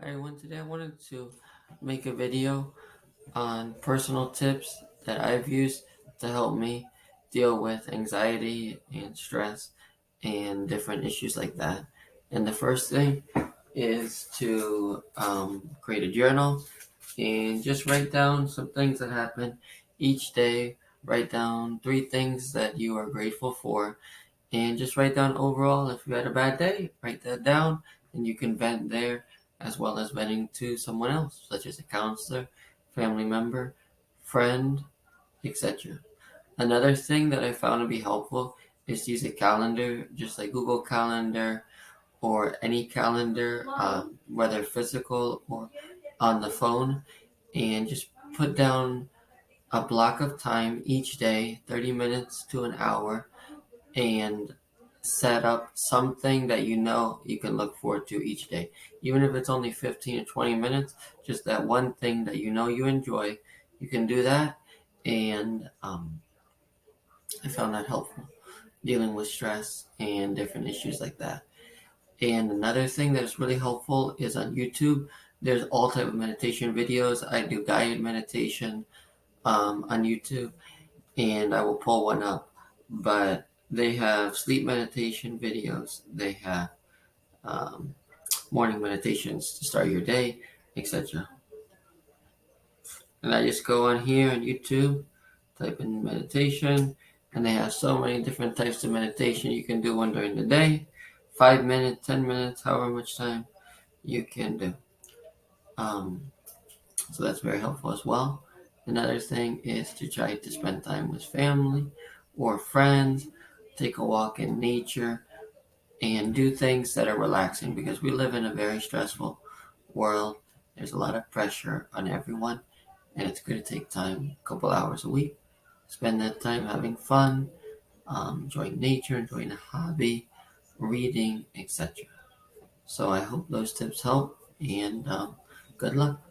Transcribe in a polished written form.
Hi everyone, today I wanted to make a video on personal tips that I've used to help me deal with anxiety and stress and different issues like that. And the first thing is to create a journal and just write down some things that happen each day. Write down 3 things that you are grateful for, and just write down overall if you had a bad day, write that down, and you can vent there as well as venting to someone else, such as a counselor, family member, friend, etc. Another thing that I found to be helpful is to use a calendar, just like Google Calendar or any calendar, whether physical or on the phone, and just put down a block of time each day, 30 minutes to an hour, and set up something that you know you can look forward to each day. Even if it's only 15 or 20 minutes, just that one thing that you know you enjoy, you can do that. And I found that helpful dealing with stress and different issues like that. And another thing that is really helpful is on YouTube. There's all type of meditation videos. I do guided meditation on YouTube, and I will pull one up. But they have sleep meditation videos, they have um, morning meditations to start your day, etc. And I just go on here on YouTube, type in meditation, and they have so many different types of meditation. You can do one during the day, 5 minutes, 10 minutes, however much time you can do. Um, so that's very helpful as well. Another thing is to try to spend time with family or friends, take a walk in nature, and do things that are relaxing because we live in a very stressful world. There's a lot of pressure on everyone, and it's good to take time, a couple hours a week, spend that time having fun, enjoying nature, enjoying a hobby, reading, etc. So I hope those tips help, and good luck.